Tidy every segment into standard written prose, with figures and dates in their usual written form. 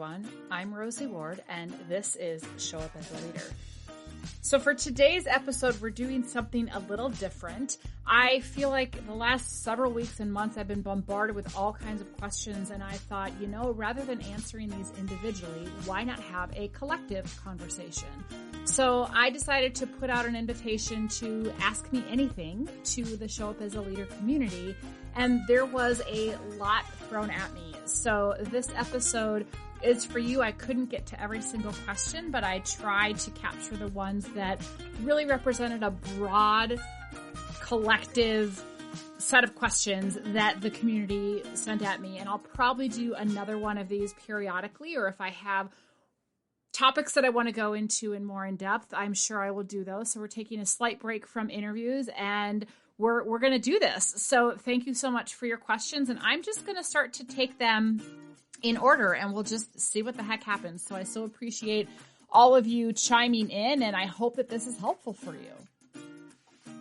everyone. I'm Rosie Ward, and this is Show Up as a Leader. So for today's episode, we're doing something a little different. I feel like the last several weeks and months, I've been bombarded with all kinds of questions, and I thought, rather than answering these individually, why not have a collective conversation? So I decided to put out an invitation to ask me anything to the Show Up as a Leader community, and there was a lot thrown at me. So this episode is for you. I couldn't get to every single question, but I tried to capture the ones that really represented a broad, collective set of questions that the community sent at me. And I'll probably do another one of these periodically, or if I have topics that I want to go into in more in depth, I'm sure I will do those. So we're taking a slight break from interviews, and we're going to do this. So thank you so much for your questions. And I'm just going to start to take them in order, and we'll just see what the heck happens. So I so appreciate all of you chiming in, and I hope that this is helpful for you.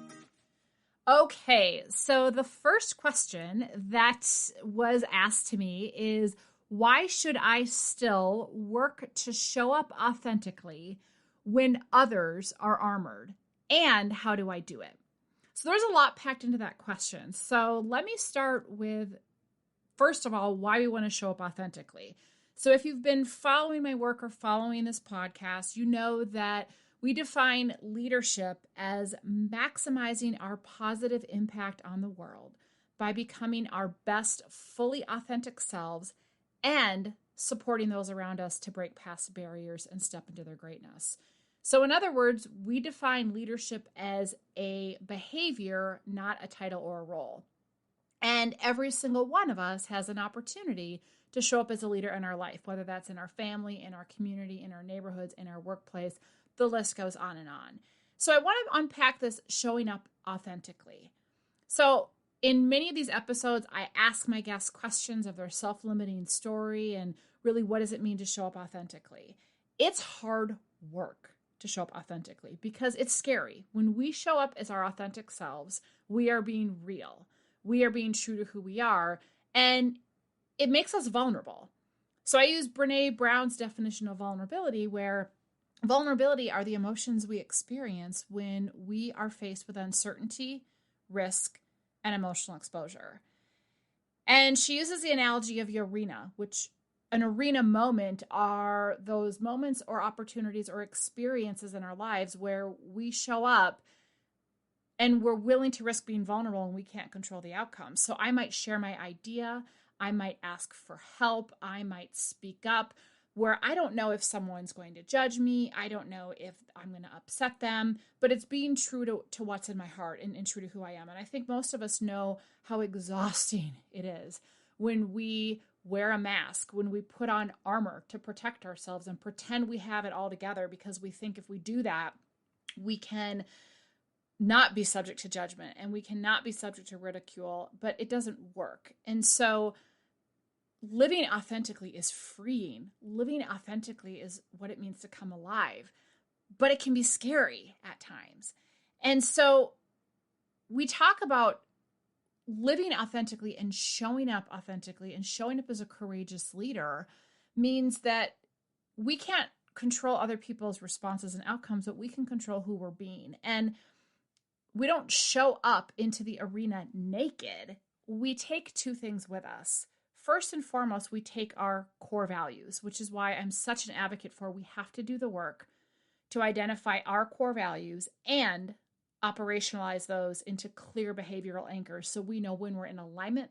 Okay, so the first question that was asked to me is, why should I still work to show up authentically when others are armored? And how do I do it? So there's a lot packed into that question. So let me start with, first of all, why we want to show up authentically. So if you've been following my work or following this podcast, you know that we define leadership as maximizing our positive impact on the world by becoming our best, fully authentic selves and supporting those around us to break past barriers and step into their greatness. So in other words, we define leadership as a behavior, not a title or a role. And every single one of us has an opportunity to show up as a leader in our life, whether that's in our family, in our community, in our neighborhoods, in our workplace. The list goes on and on. So I want to unpack this showing up authentically. So in many of these episodes, I ask my guests questions of their self-limiting story and really what does it mean to show up authentically. It's hard work to show up authentically because it's scary. When we show up as our authentic selves, we are being real. We are being true to who we are, and it makes us vulnerable. So I use Brené Brown's definition of vulnerability, where vulnerability are the emotions we experience when we are faced with uncertainty, risk, and emotional exposure. And she uses the analogy of the arena, which an arena moment are those moments or opportunities or experiences in our lives where we show up and we're willing to risk being vulnerable and we can't control the outcome. So I might share my idea. I might ask for help. I might speak up where I don't know if someone's going to judge me. I don't know if I'm going to upset them, but it's being true to what's in my heart and true to who I am. And I think most of us know how exhausting it is when we wear a mask, when we put on armor to protect ourselves and pretend we have it all together because we think if we do that, we can not be subject to judgment and we cannot be subject to ridicule, but it doesn't work. And so living authentically is freeing. Living authentically is what it means to come alive, but it can be scary at times. And so we talk about living authentically and showing up authentically and showing up as a courageous leader means that we can't control other people's responses and outcomes, but we can control who we're being. And we don't show up into the arena naked. We take two things with us. First and foremost, we take our core values, which is why I'm such an advocate for we have to do the work to identify our core values and operationalize those into clear behavioral anchors so we know when we're in alignment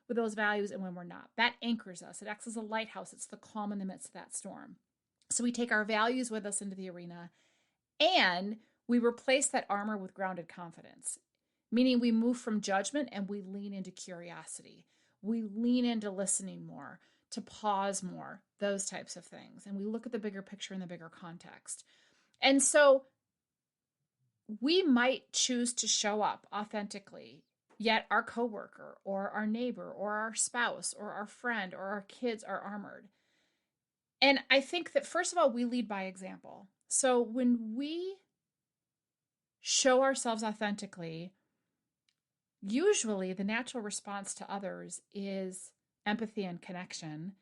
with those values and when we're not. That anchors us. It acts as a lighthouse. It's the calm in the midst of that storm. So we take our values with us into the arena and we replace that armor with grounded confidence, meaning we move from judgment and we lean into curiosity. We lean into listening more, to pause more, those types of things. And we look at the bigger picture in the bigger context. And so we might choose to show up authentically, yet our coworker or our neighbor or our spouse or our friend or our kids are armored. And I think that first of all, we lead by example. So when we show ourselves authentically, usually the natural response to others is empathy and connection.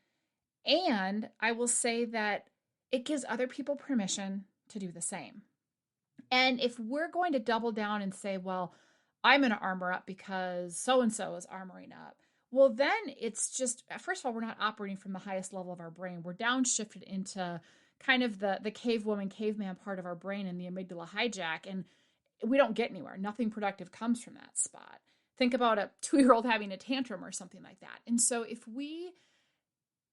And I will say that it gives other people permission to do the same. And if we're going to double down and say, well, I'm going to armor up because so and so is armoring up, well, then it's just, first of all, we're not operating from the highest level of our brain. We're downshifted into kind of the cave woman, caveman part of our brain and the amygdala hijack. And we don't get anywhere. Nothing productive comes from that spot. Think about a 2-year-old having a tantrum or something like that. And so if we,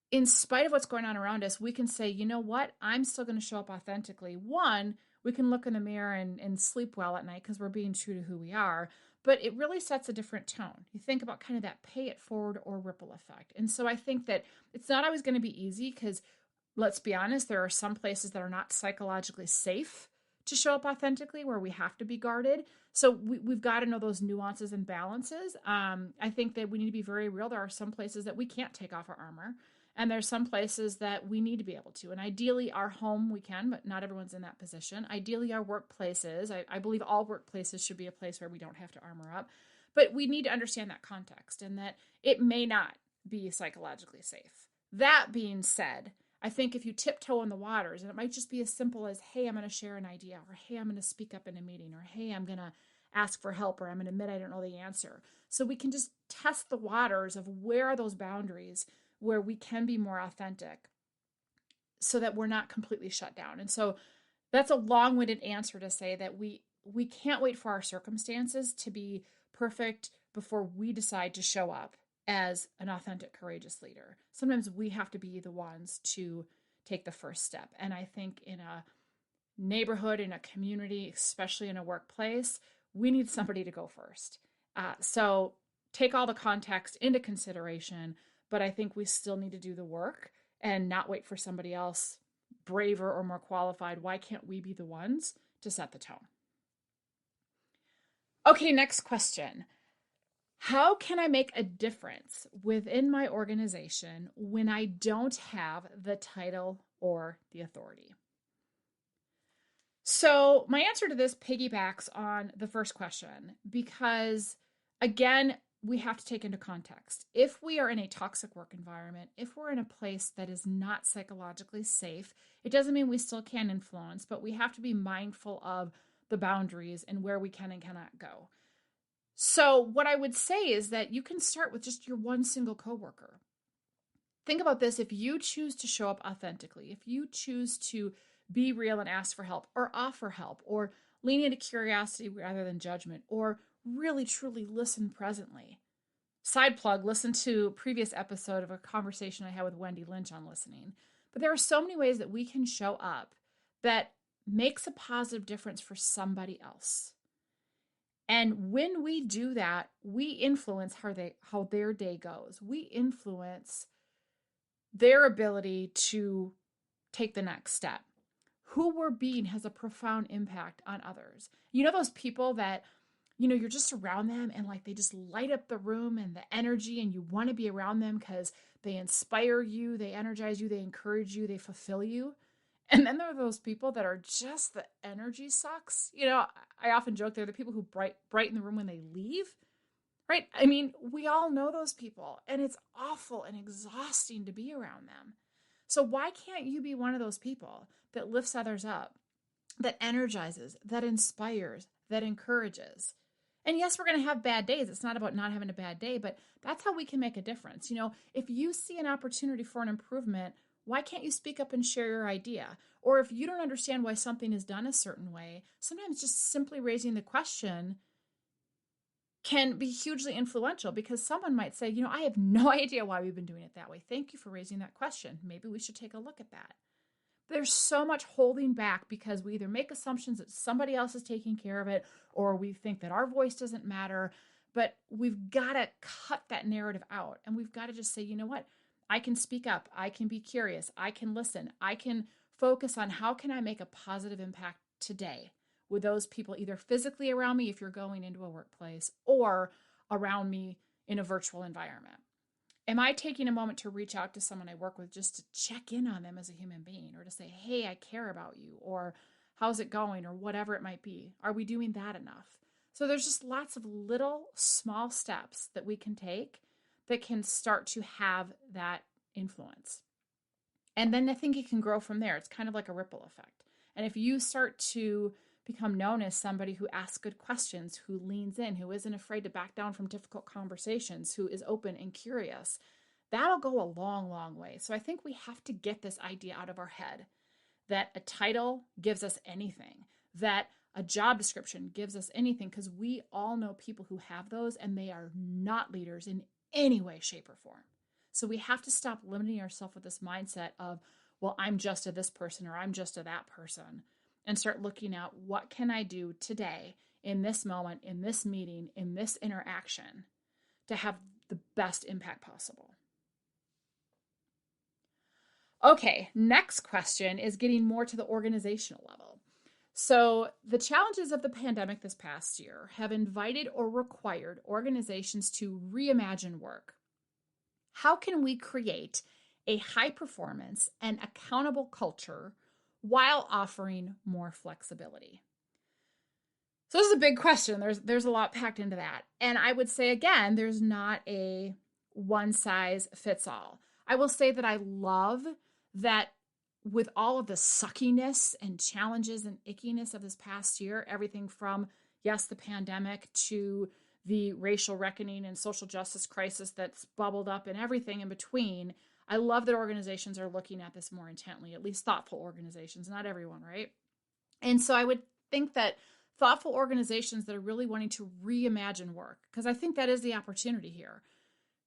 in spite of what's going on around us, we can say, you know what, I'm still going to show up authentically. One, we can look in the mirror and sleep well at night because we're being true to who we are. But it really sets a different tone. You think about kind of that pay it forward or ripple effect. And so I think that it's not always going to be easy because, let's be honest, there are some places that are not psychologically safe to show up authentically, where we have to be guarded. So we've got to know those nuances and balances. I think that we need to be very real. There are some places that we can't take off our armor. And there's some places that we need to be able to. And ideally, our home, we can, but not everyone's in that position. Ideally, our workplaces, I believe all workplaces should be a place where we don't have to armor up. But we need to understand that context and that it may not be psychologically safe. That being said, I think if you tiptoe in the waters, and it might just be as simple as, hey, I'm going to share an idea, or hey, I'm going to speak up in a meeting, or hey, I'm going to ask for help, or I'm going to admit I don't know the answer. So we can just test the waters of where are those boundaries where we can be more authentic so that we're not completely shut down. And so that's a long-winded answer to say that we can't wait for our circumstances to be perfect before we decide to show up as an authentic, courageous leader. Sometimes we have to be the ones to take the first step. And I think in a neighborhood, in a community, especially in a workplace, we need somebody to go first. So take all the context into consideration, but I think we still need to do the work and not wait for somebody else braver or more qualified. Why can't we be the ones to set the tone? Okay, next question. How can I make a difference within my organization when I don't have the title or the authority? So my answer to this piggybacks on the first question because, again, we have to take into context. If we are in a toxic work environment, if we're in a place that is not psychologically safe, it doesn't mean we still can influence, but we have to be mindful of the boundaries and where we can and cannot go. So what I would say is that you can start with just your one single coworker. Think about this. If you choose to show up authentically, if you choose to be real and ask for help or offer help or lean into curiosity rather than judgment or really truly listen presently. Side plug, listen to a previous episode of a conversation I had with Wendy Lynch on listening. But there are so many ways that we can show up that makes a positive difference for somebody else. And when we do that, we influence how their day goes. We influence their ability to take the next step. Who we're being has a profound impact on others. You know those people that, you're just around them and like they just light up the room and the energy and you want to be around them because they inspire you, they energize you, they encourage you, they fulfill you. And then there are those people that are just the energy sucks. I often joke they're the people who brighten the room when they leave, right? I mean, we all know those people and it's awful and exhausting to be around them. So why can't you be one of those people that lifts others up, that energizes, that inspires, that encourages? And yes, we're going to have bad days. It's not about not having a bad day, but that's how we can make a difference. If you see an opportunity for an improvement, why can't you speak up and share your idea? Or if you don't understand why something is done a certain way, sometimes just simply raising the question can be hugely influential because someone might say, I have no idea why we've been doing it that way. Thank you for raising that question. Maybe we should take a look at that. There's so much holding back because we either make assumptions that somebody else is taking care of it or we think that our voice doesn't matter. But we've got to cut that narrative out and we've got to just say, you know what? I can speak up. I can be curious. I can listen. I can focus on how can I make a positive impact today with those people either physically around me if you're going into a workplace or around me in a virtual environment. Am I taking a moment to reach out to someone I work with just to check in on them as a human being or to say, hey, I care about you or how's it going or whatever it might be? Are we doing that enough? So there's just lots of little small steps that we can take that can start to have that influence. And then I think it can grow from there. It's kind of like a ripple effect. And if you start to become known as somebody who asks good questions, who leans in, who isn't afraid to back down from difficult conversations, who is open and curious, that'll go a long, long way. So I think we have to get this idea out of our head that a title gives us anything, that a job description gives us anything, because we all know people who have those and they are not leaders in any way, shape, or form. So we have to stop limiting ourselves with this mindset of, well, I'm just a this person or I'm just a that person, and start looking at what can I do today in this moment, in this meeting, in this interaction to have the best impact possible. Okay, next question is getting more to the organizational level. So the challenges of the pandemic this past year have invited or required organizations to reimagine work. How can we create a high performance and accountable culture while offering more flexibility? So this is a big question. There's a lot packed into that. And I would say, again, there's not a one size fits all. I will say that I love that with all of the suckiness and challenges and ickiness of this past year, everything from, yes, the pandemic to the racial reckoning and social justice crisis that's bubbled up and everything in between, I love that organizations are looking at this more intently, at least thoughtful organizations, not everyone, right? And so I would think that thoughtful organizations that are really wanting to reimagine work, because I think that is the opportunity here.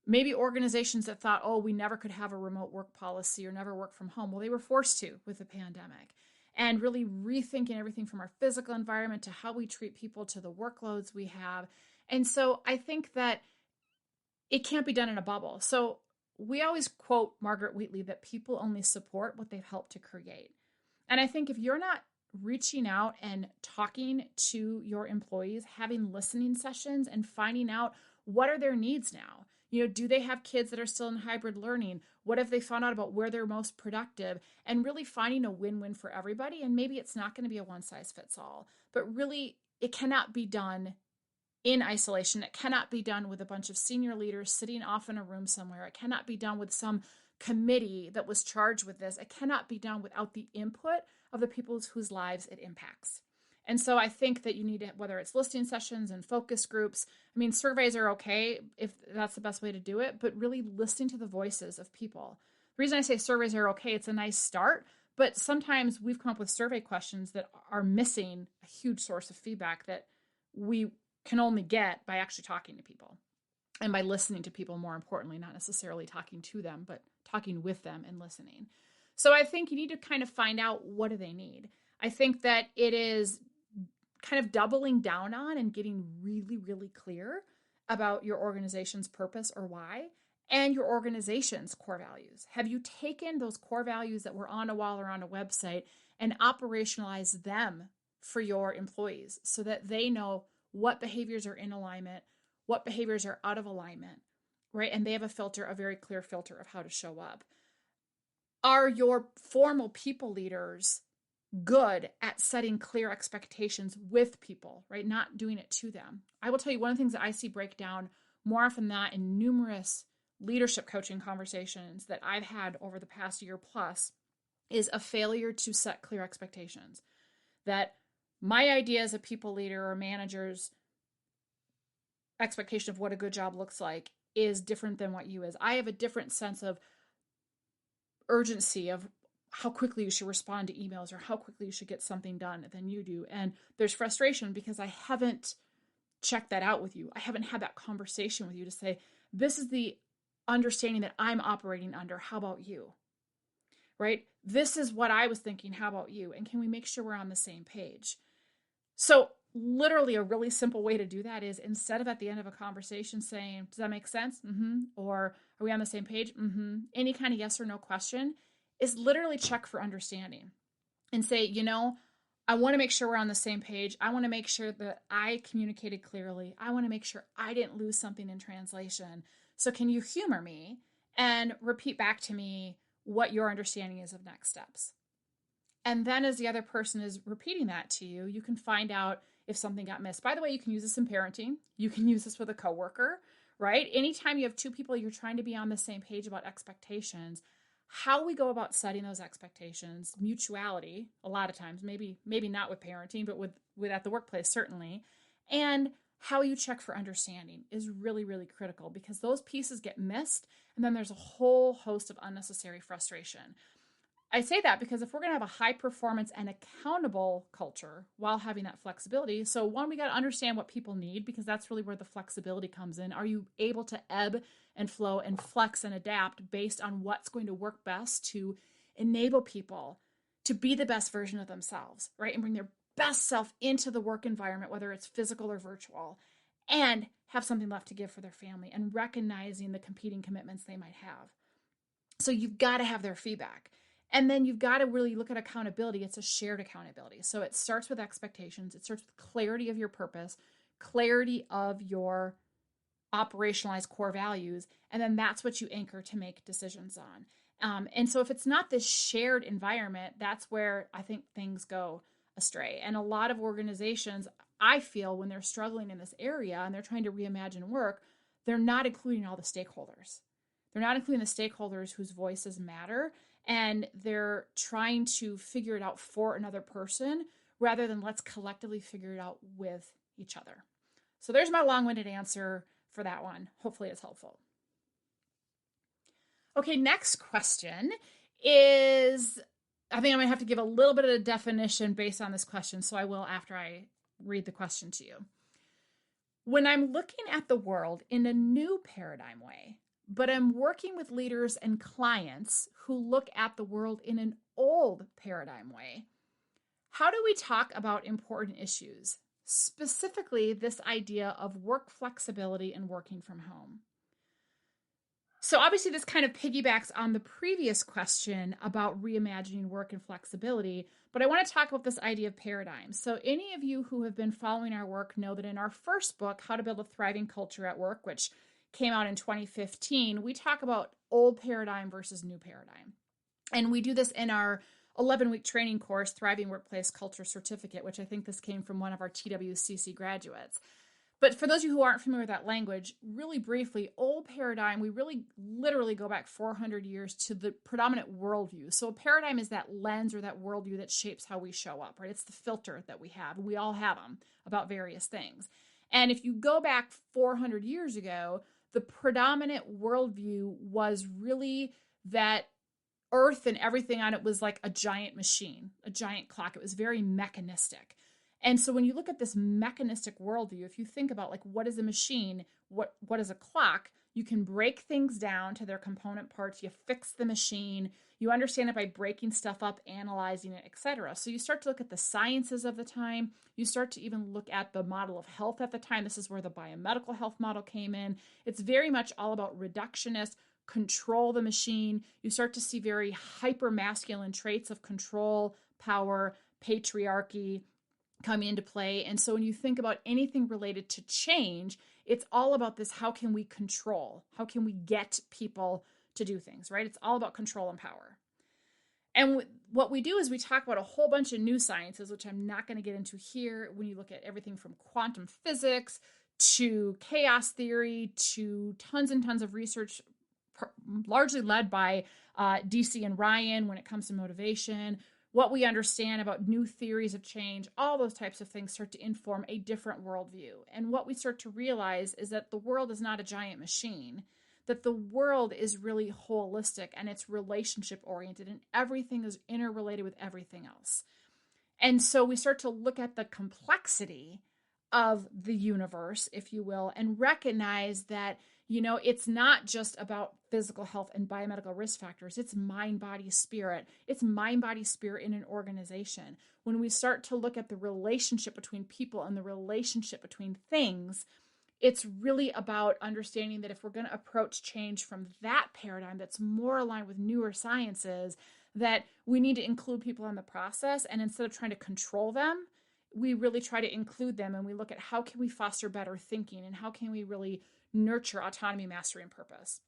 Maybe organizations that thought, oh, we never could have a remote work policy or never work from home. Well, they were forced to with the pandemic. And really rethinking everything from our physical environment to how we treat people to the workloads we have. And so I think that it can't be done in a bubble. So we always quote Margaret Wheatley that people only support what they've helped to create. And I think if you're not reaching out and talking to your employees, having listening sessions and finding out what are their needs now, do they have kids that are still in hybrid learning? What have they found out about where they're most productive? And really finding a win-win for everybody. And maybe it's not going to be a one-size-fits-all, but really it cannot be done in isolation. It cannot be done with a bunch of senior leaders sitting off in a room somewhere. It cannot be done with some committee that was charged with this. It cannot be done without the input of the people whose lives it impacts. And so I think that you need to, whether it's listening sessions and focus groups, surveys are okay if that's the best way to do it, but really listening to the voices of people. The reason I say surveys are okay, it's a nice start, but sometimes we've come up with survey questions that are missing a huge source of feedback that we can only get by actually talking to people and by listening to people, more importantly, not necessarily talking to them, but talking with them and listening. So I think you need to kind of find out, what do they need? I think that it is kind of doubling down on and getting really, really clear about your organization's purpose or why, and your organization's core values. Have you taken those core values that were on a wall or on a website and operationalized them for your employees so that they know what behaviors are in alignment, what behaviors are out of alignment, right? And they have a very clear filter of how to show up. Are your formal people leaders good at setting clear expectations with people, right? Not doing it to them. I will tell you, one of the things that I see break down more often than not in numerous leadership coaching conversations that I've had over the past year plus is a failure to set clear expectations. That my idea as a people leader or manager's expectation of what a good job looks like is different than what you is. I have a different sense of urgency of how quickly you should respond to emails or how quickly you should get something done than you do. And there's frustration because I haven't checked that out with you. I haven't had that conversation with you to say, this is the understanding that I'm operating under. How about you? Right? This is what I was thinking. How about you? And can we make sure we're on the same page? So literally a really simple way to do that is, instead of at the end of a conversation saying, does that make sense? Mm-hmm. Or are we on the same page? Mm-hmm. Any kind of yes or no question is literally check for understanding and say, I want to make sure we're on the same page. I want to make sure that I communicated clearly. I want to make sure I didn't lose something in translation. So can you humor me and repeat back to me what your understanding is of next steps? And then as the other person is repeating that to you, you can find out if something got missed. By the way, you can use this in parenting. You can use this with a coworker, right? Anytime you have two people, you're trying to be on the same page about expectations. how we go about setting those expectations, mutuality, a lot of times, maybe not with parenting, but with at the workplace, certainly, and how you check for understanding is really, really critical, because those pieces get missed, and then there's a whole host of unnecessary frustration. I say that because if we're going to have a high performance and accountable culture while having that flexibility, so one, we got to understand what people need, because that's really where the flexibility comes in. Are you able to ebb and flow and flex and adapt based on what's going to work best to enable people to be the best version of themselves, right? And bring their best self into the work environment, whether it's physical or virtual, and have something left to give for their family, and recognizing the competing commitments they might have. So you've got to have their feedback. And then you've got to really look at accountability. It's a shared accountability. So it starts with expectations. It starts with clarity of your purpose, clarity of your operationalized core values. And then that's what you anchor to make decisions on. And so if it's not this shared environment, that's where I think things go astray. And a lot of organizations, I feel, when they're struggling in this area and they're trying to reimagine work, they're not including all the stakeholders. They're not including the stakeholders whose voices matter, and they're trying to figure it out for another person rather than let's collectively figure it out with each other. So there's my long-winded answer for that one. Hopefully it's helpful. Okay, next question is, I think I'm going to have to give a little bit of a definition based on this question, so I will after I read the question to you. When I'm looking at the world in a new paradigm way, but I'm working with leaders and clients who look at the world in an old paradigm way, how do we talk about important issues, specifically this idea of work flexibility and working from home? So obviously this kind of piggybacks on the previous question about reimagining work and flexibility, but I want to talk about this idea of paradigms. So any of you who have been following our work know that in our first book, How to Build a Thriving Culture at Work, which came out in 2015, we talk about old paradigm versus new paradigm. And we do this in our 11-week training course, Thriving Workplace Culture Certificate, which I think this came from one of our TWCC graduates. But for those of you who aren't familiar with that language, really briefly, old paradigm, we really literally go back 400 years to the predominant worldview. So a paradigm is that lens or that worldview that shapes how we show up, right? It's the filter that we have. We all have them about various things. And if you go back 400 years ago, the predominant worldview was really that Earth and everything on it was like a giant machine, a giant clock. It was very mechanistic. And so when you look at this mechanistic worldview, if you think about like what is a machine, what is a clock, you can break things down to their component parts. You fix the machine. You understand it by breaking stuff up, analyzing it, etc. So you start to look at the sciences of the time. You start to even look at the model of health at the time. This is where the biomedical health model came in. It's very much all about reductionist, control the machine. You start to see very hyper masculine traits of control, power, patriarchy coming into play. And so when you think about anything related to change, it's all about this: how can we control? How can we get people to do things, right? It's all about control and power. And what we do is we talk about a whole bunch of new sciences, which I'm not going to get into here. When you look at everything from quantum physics to chaos theory to tons and tons of research, largely led by DC and Ryan when it comes to motivation, what we understand about new theories of change, all those types of things start to inform a different worldview. And what we start to realize is that the world is not a giant machine, that the world is really holistic and it's relationship oriented, and everything is interrelated with everything else. And so we start to look at the complexity of the universe, if you will, and recognize that, you know, it's not just about physical health and biomedical risk factors. It's mind, body, spirit. It's mind, body, spirit in an organization. When we start to look at the relationship between people and the relationship between things, it's really about understanding that if we're going to approach change from that paradigm that's more aligned with newer sciences, that we need to include people in the process. And instead of trying to control them, we really try to include them, and we look at how can we foster better thinking and how can we really nurture autonomy, mastery, and purpose.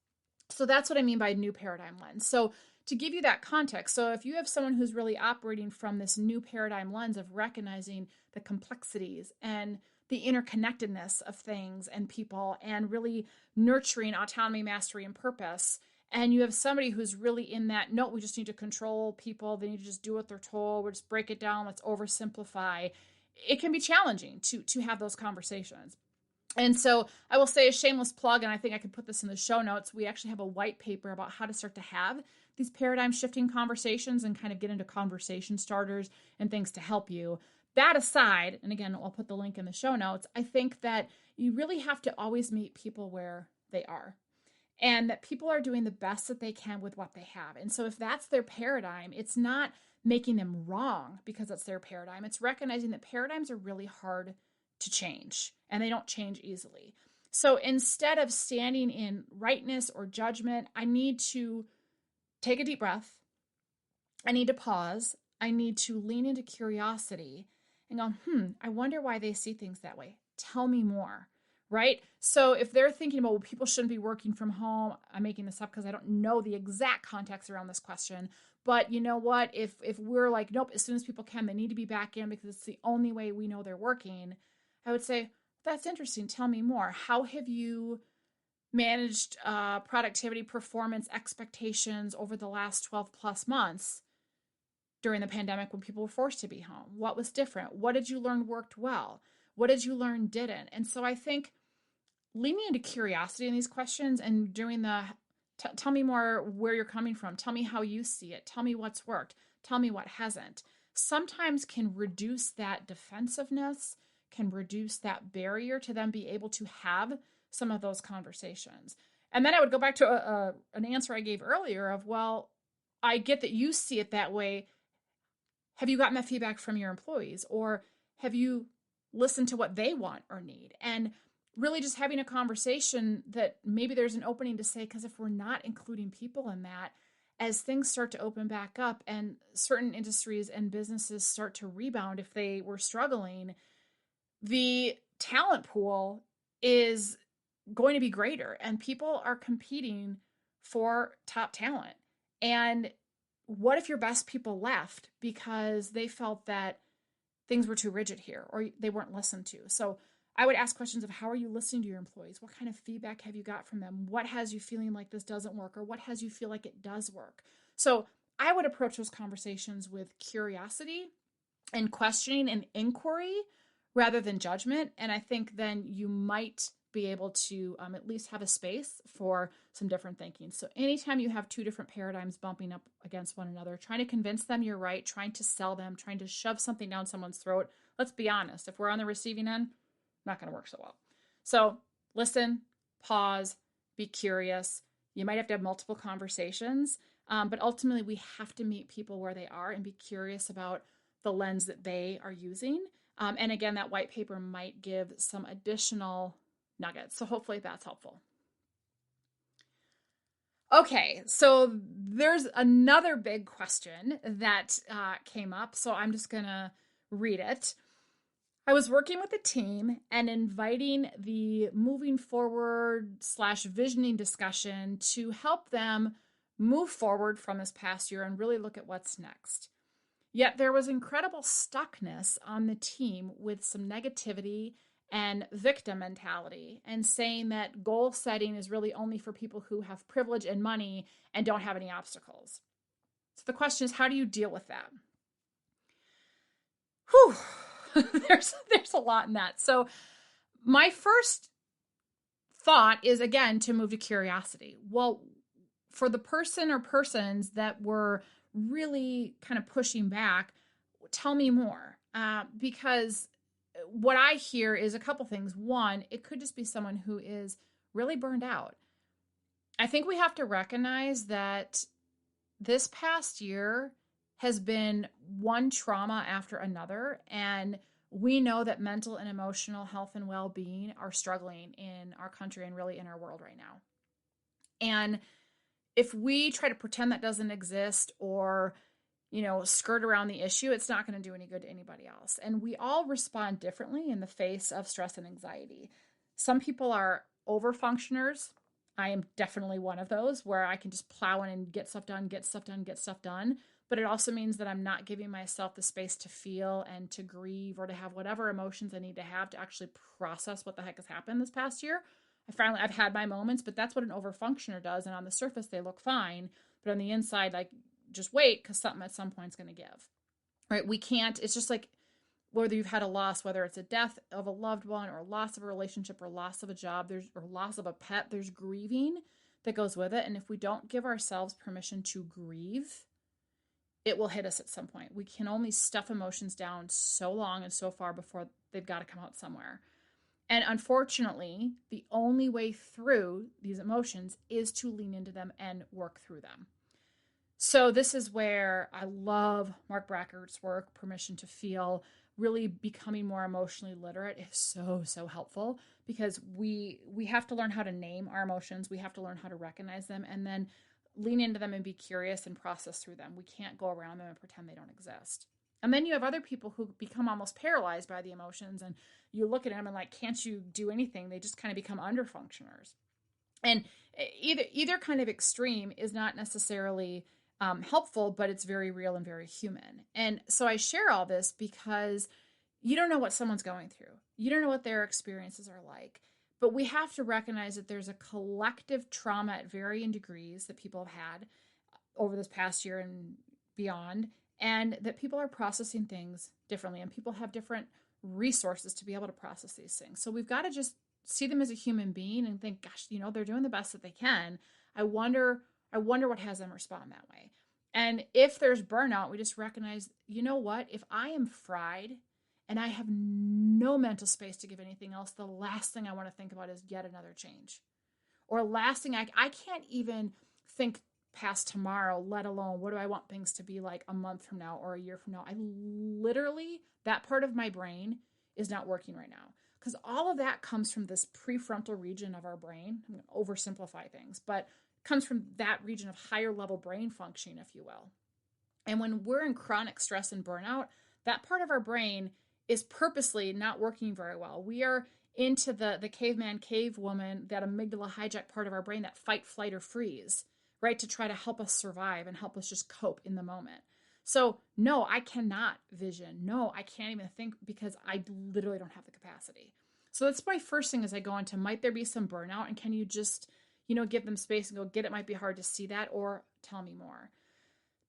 So that's what I mean by new paradigm lens. So to give you that context, so if you have someone who's really operating from this new paradigm lens of recognizing the complexities and the interconnectedness of things and people and really nurturing autonomy, mastery, and purpose, and you have somebody who's really in that, no, we just need to control people. They need to just do what they're told. We'll just break it down. Let's oversimplify. It can be challenging to have those conversations. And so I will say a shameless plug, and I think I can put this in the show notes. We actually have a white paper about how to start to have these paradigm shifting conversations and kind of get into conversation starters and things to help you. That aside, and again, I'll put the link in the show notes, I think that you really have to always meet people where they are, and that people are doing the best that they can with what they have. And so if that's their paradigm, it's not making them wrong because it's their paradigm. It's recognizing that paradigms are really hard to change and they don't change easily. So instead of standing in rightness or judgment, I need to take a deep breath. I need to pause. I need to lean into curiosity and go, I wonder why they see things that way. Tell me more. Right? So if they're thinking about, well, people shouldn't be working from home, I'm making this up because I don't know the exact context around this question. But you know what? If we're like, nope, as soon as people can, they need to be back in because it's the only way we know they're working, I would say, that's interesting. Tell me more. How have you managed productivity, performance, expectations over the last 12 plus months during the pandemic when people were forced to be home? What was different? What did you learn worked well? What did you learn didn't? And so I think leaning into curiosity in these questions and doing the, tell me more where you're coming from. Tell me how you see it. Tell me what's worked. Tell me what hasn't. Sometimes can reduce that defensiveness, can reduce that barrier to them be able to have some of those conversations. And then I would go back to an answer I gave earlier of, well, I get that you see it that way. Have you gotten that feedback from your employees? Or have you listened to what they want or need? And really just having a conversation that maybe there's an opening to say, because if we're not including people in that, as things start to open back up and certain industries and businesses start to rebound, if they were struggling, the talent pool is going to be greater and people are competing for top talent. And what if your best people left because they felt that things were too rigid here or they weren't listened to? So I would ask questions of, how are you listening to your employees? What kind of feedback have you got from them? What has you feeling like this doesn't work, or what has you feel like it does work? So I would approach those conversations with curiosity and questioning and inquiry rather than judgment. And I think then you might be able to at least have a space for some different thinking. So anytime you have two different paradigms bumping up against one another, trying to convince them you're right, trying to sell them, trying to shove something down someone's throat, let's be honest, if we're on the receiving end, not going to work so well. So listen, pause, be curious. You might have to have multiple conversations, but ultimately we have to meet people where they are and be curious about the lens that they are using. And again, that white paper might give some additional nuggets. So hopefully that's helpful. Okay, so there's another big question that came up. So I'm just going to read it. I was working with a team and inviting the moving forward / visioning discussion to help them move forward from this past year and really look at what's next. Yet there was incredible stuckness on the team with some negativity and victim mentality and saying that goal setting is really only for people who have privilege and money and don't have any obstacles. So the question is, how do you deal with that? Whew. there's a lot in that. So my first thought is, again, to move to curiosity. Well, for the person or persons that were really kind of pushing back, tell me more. Because what I hear is a couple things. One, it could just be someone who is really burned out. I think we have to recognize that this past year has been one trauma after another, and we know that mental and emotional health and well-being are struggling in our country and really in our world right now. And if we try to pretend that doesn't exist or, skirt around the issue, it's not going to do any good to anybody else. And we all respond differently in the face of stress and anxiety. Some people are over functioners. I am definitely one of those where I can just plow in and get stuff done. But it also means that I'm not giving myself the space to feel and to grieve or to have whatever emotions I need to have to actually process what the heck has happened this past year. I've had my moments, but that's what an overfunctioner does. And on the surface, they look fine. But on the inside, like, just wait, because something at some point is going to give, right? We can't, it's just like whether you've had a loss, whether it's a death of a loved one or loss of a relationship or loss of a job, or loss of a pet, there's grieving that goes with it. And if we don't give ourselves permission to grieve, it will hit us at some point. We can only stuff emotions down so long and so far before they've got to come out somewhere. And unfortunately, the only way through these emotions is to lean into them and work through them. So this is where I love Mark Brackert's work, Permission to Feel. Really becoming more emotionally literate is so, so helpful, because we have to learn how to name our emotions. We have to learn how to recognize them and then lean into them and be curious and process through them. We can't go around them and pretend they don't exist. And then you have other people who become almost paralyzed by the emotions, and you look at them and like, can't you do anything? They just kind of become underfunctioners. And either kind of extreme is not necessarily helpful, but it's very real and very human. And so I share all this because you don't know what someone's going through. You don't know what their experiences are like. But we have to recognize that there's a collective trauma at varying degrees that people have had over this past year and beyond, and that people are processing things differently, and people have different resources to be able to process these things. So we've got to just see them as a human being and think, gosh, they're doing the best that they can. I wonder what has them respond that way. And if there's burnout, we just recognize, you know what, if I am fried and I have no mental space to give anything else, the last thing I want to think about is yet another change. Or last thing, I can't even think past tomorrow, let alone what do I want things to be like a month from now or a year from now. I literally, that part of my brain is not working right now. Because all of that comes from this prefrontal region of our brain. I'm going to oversimplify things, but comes from that region of higher level brain functioning, if you will. And when we're in chronic stress and burnout, that part of our brain is purposely not working very well. We are into the caveman, cavewoman, that amygdala hijack part of our brain, that fight, flight, or freeze, right? To try to help us survive and help us just cope in the moment. So no, I cannot vision. No, I can't even think, because I literally don't have the capacity. So that's my first thing as I go into, might there be some burnout? And can you just, give them space and go get it? Might be hard to see that, or tell me more.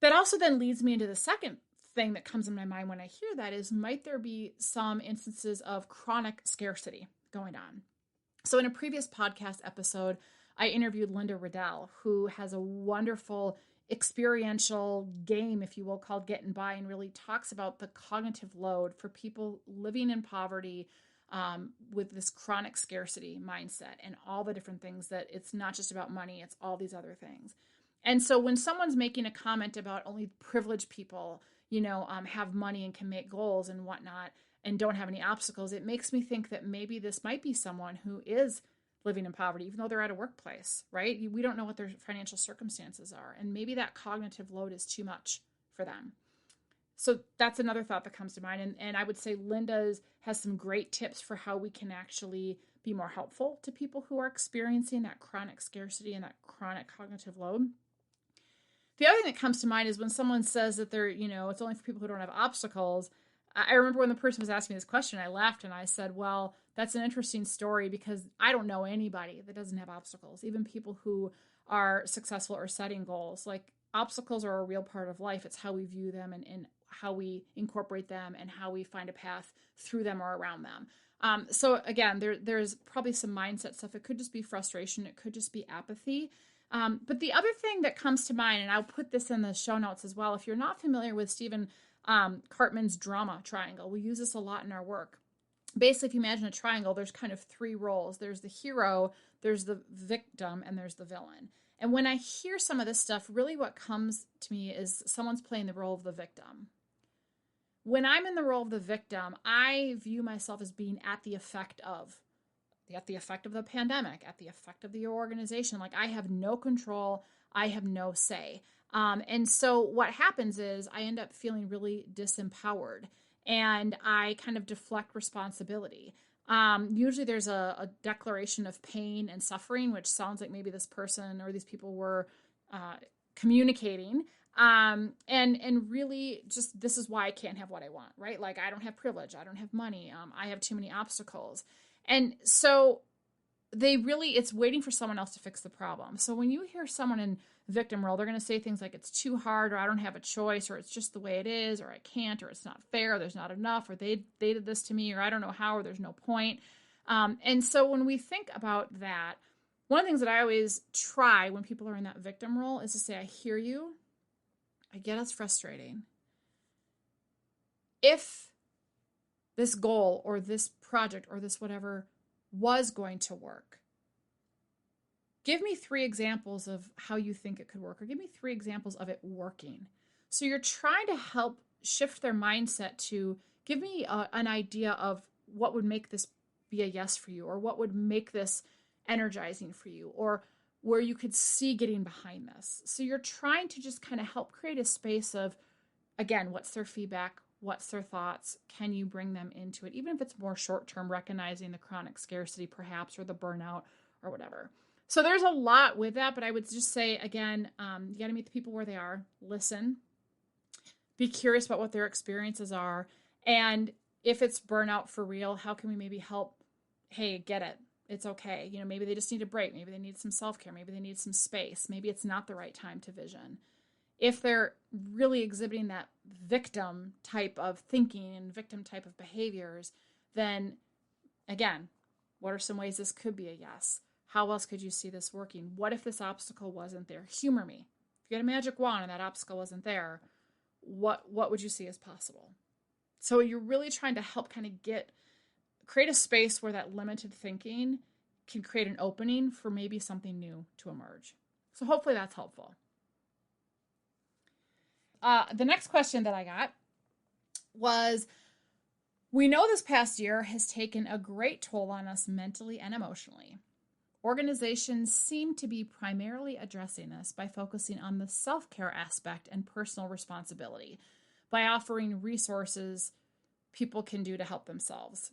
That also then leads me into the second thing that comes in my mind when I hear that is, might there be some instances of chronic scarcity going on? So in a previous podcast episode, I interviewed Linda Riddell, who has a wonderful experiential game, if you will, called Getting By, and really talks about the cognitive load for people living in poverty with this chronic scarcity mindset and all the different things that it's not just about money, it's all these other things. And so when someone's making a comment about only privileged people, have money and can make goals and whatnot and don't have any obstacles, it makes me think that maybe this might be someone who is living in poverty, even though they're at a workplace, right? We don't know what their financial circumstances are. And maybe that cognitive load is too much for them. So that's another thought that comes to mind. And I would say Linda's has some great tips for how we can actually be more helpful to people who are experiencing that chronic scarcity and that chronic cognitive load. The other thing that comes to mind is when someone says that they're, it's only for people who don't have obstacles. I remember when the person was asking me this question, I laughed and I said, well, that's an interesting story, because I don't know anybody that doesn't have obstacles, even people who are successful or setting goals. Like, obstacles are a real part of life. It's how we view them and how we incorporate them and how we find a path through them or around them. So again, there's probably some mindset stuff. It could just be frustration. It could just be apathy. But the other thing that comes to mind, and I'll put this in the show notes as well, if you're not familiar with Stephen Cartman's drama triangle, we use this a lot in our work. Basically, if you imagine a triangle, there's kind of three roles. There's the hero, there's the victim, and there's the villain. And when I hear some of this stuff, really what comes to me is someone's playing the role of the victim. When I'm in the role of the victim, I view myself as being at the effect of the pandemic, at the effect of the organization. Like, I have no control. I have no say. And so what happens is I end up feeling really disempowered, and I kind of deflect responsibility. Usually there's a declaration of pain and suffering, which sounds like maybe this person or these people were communicating. And really just, this is why I can't have what I want, right? Like, I don't have privilege. I don't have money. I have too many obstacles. And so it's waiting for someone else to fix the problem. So when you hear someone in victim role, they're going to say things like it's too hard, or I don't have a choice, or it's just the way it is, or I can't, or it's not fair, or there's not enough, or they did this to me, or I don't know how, or there's no point. And so when we think about that, one of the things that I always try when people are in that victim role is to say, I hear you. I get it's frustrating. If this goal or this project or this whatever was going to work, give me 3 examples of how you think it could work, or give me 3 examples of it working. So you're trying to help shift their mindset to give me an idea of what would make this be a yes for you, or what would make this energizing for you, or where you could see getting behind this. So you're trying to just kind of help create a space of, again, what's their feedback? What's their thoughts? Can you bring them into it? Even if it's more short-term, recognizing the chronic scarcity perhaps, or the burnout or whatever. So there's a lot with that, but I would just say, again, you got to meet the people where they are, listen, be curious about what their experiences are. And if it's burnout for real, how can we maybe help? Hey, get it. It's okay. Maybe they just need a break. Maybe they need some self-care. Maybe they need some space. Maybe it's not the right time to vision. If they're really exhibiting that victim type of thinking and victim type of behaviors, then again, what are some ways this could be a yes? How else could you see this working? What if this obstacle wasn't there? Humor me. If you had a magic wand and that obstacle wasn't there, what would you see as possible? So you're really trying to help kind of create a space where that limited thinking can create an opening for maybe something new to emerge. So hopefully that's helpful. The next question that I got was, we know this past year has taken a great toll on us mentally and emotionally. Organizations seem to be primarily addressing this by focusing on the self-care aspect and personal responsibility, by offering resources people can do to help themselves.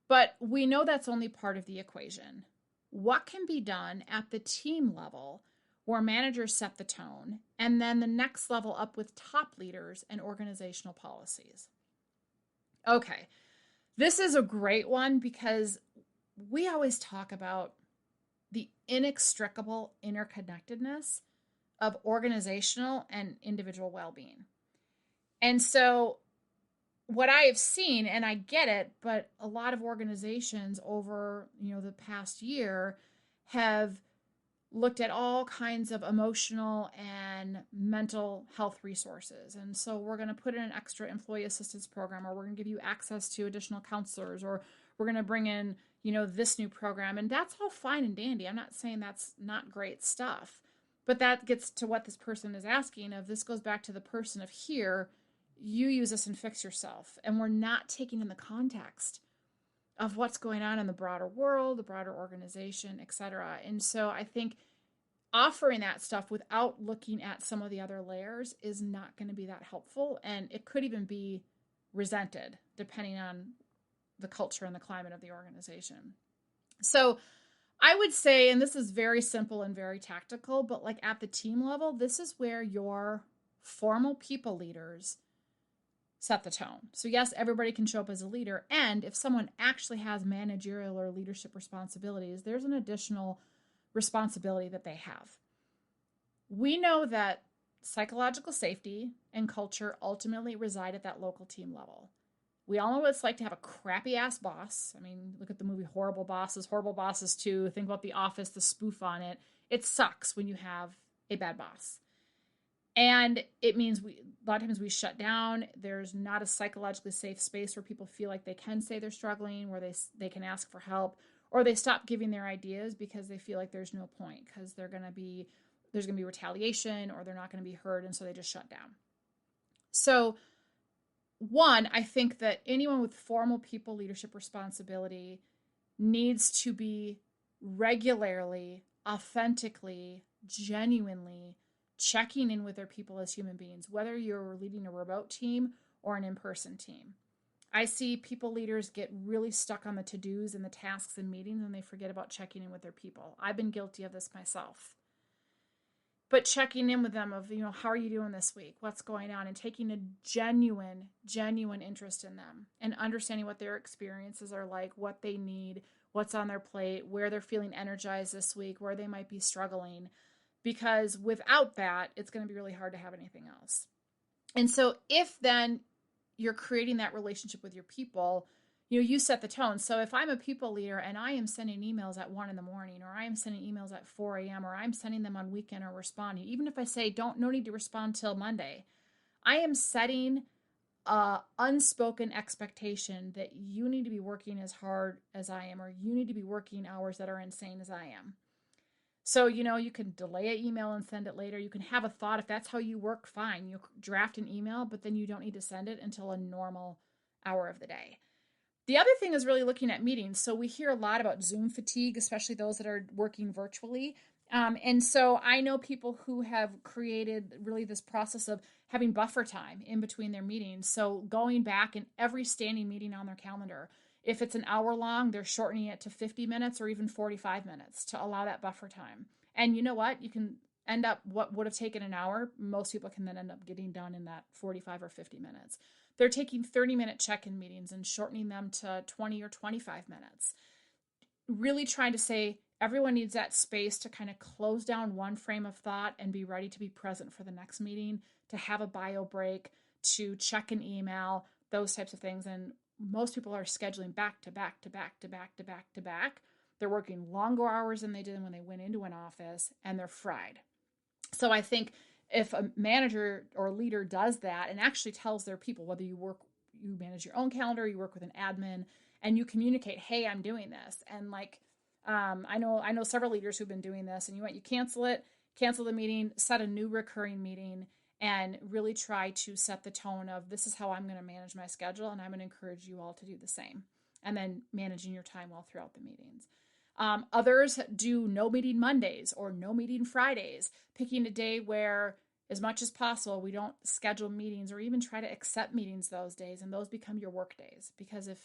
But we know that's only part of the equation. What can be done at the team level, where managers set the tone, and then the next level up with top leaders and organizational policies? Okay, this is a great one because we always talk about the inextricable interconnectedness of organizational and individual well-being. And so what I have seen, and I get it, but a lot of organizations over, the past year have looked at all kinds of emotional and mental health resources. And so we're going to put in an extra employee assistance program, or we're going to give you access to additional counselors, or we're going to bring in, this new program. And that's all fine and dandy. I'm not saying that's not great stuff, but that gets to what this person is asking of. This goes back to the person of here, you use this and fix yourself. And we're not taking in the context of what's going on in the broader world, the broader organization, etc. And so I think offering that stuff without looking at some of the other layers is not going to be that helpful. And it could even be resented depending on the culture and the climate of the organization. So I would say, and this is very simple and very tactical, but like at the team level, this is where your formal people leaders set the tone. So yes, everybody can show up as a leader. And if someone actually has managerial or leadership responsibilities, there's an additional responsibility that they have. We know that psychological safety and culture ultimately reside at that local team level. We all know what it's like to have a crappy ass boss. I mean, look at the movie Horrible Bosses 2. Think about The Office, the spoof on it. It sucks when you have a bad boss. And it means a lot of times we shut down. There's not a psychologically safe space where people feel like they can say they're struggling, where they can ask for help, or they stop giving their ideas because they feel like there's no point, because there's going to be retaliation, or they're not going to be heard, and so they just shut down. So one, I think that anyone with formal people leadership responsibility needs to be regularly, authentically, genuinely checking in with their people as human beings, whether you're leading a remote team or an in-person team. I see people leaders get really stuck on the to-dos and the tasks and meetings, and they forget about checking in with their people. I've been guilty of this myself. But checking in with them of, how are you doing this week? What's going on? And taking a genuine interest in them and understanding what their experiences are like, what they need, what's on their plate, where they're feeling energized this week, where they might be struggling. Because without that, it's going to be really hard to have anything else. And so if then you're creating that relationship with your people, you set the tone. So if I'm a people leader and I am sending emails at 1 a.m, or I am sending emails at 4 a.m, or I'm sending them on weekend or responding, even if I say no need to respond till Monday, I am setting a unspoken expectation that you need to be working as hard as I am, or you need to be working hours that are insane as I am. So, you can delay an email and send it later. You can have a thought. If that's how you work, fine. You draft an email, but then you don't need to send it until a normal hour of the day. The other thing is really looking at meetings. So we hear a lot about Zoom fatigue, especially those that are working virtually. And so I know people who have created really this process of having buffer time in between their meetings. So going back in every standing meeting on their calendar, if it's an hour long, they're shortening it to 50 minutes or even 45 minutes to allow that buffer time. And you know what? You can end up what would have taken an hour. Most people can then end up getting done in that 45 or 50 minutes. They're taking 30-minute check-in meetings and shortening them to 20 or 25 minutes. Really trying to say everyone needs that space to kind of close down one frame of thought and be ready to be present for the next meeting, to have a bio break, to check an email, those types of things. And most people are scheduling back to back to back to back to back to back. They're working longer hours than they did when they went into an office, and they're fried. So I think if a manager or leader does that and actually tells their people, whether you manage your own calendar, you work with an admin, and you communicate, hey, I'm doing this. And I know several leaders who've been doing this, and you cancel the meeting, set a new recurring meeting, and really try to set the tone of, this is how I'm going to manage my schedule, and I'm going to encourage you all to do the same. And then managing your time well throughout the meetings. Others do no meeting Mondays or no meeting Fridays, picking a day where, as much as possible, we don't schedule meetings or even try to accept meetings those days, and those become your work days. Because if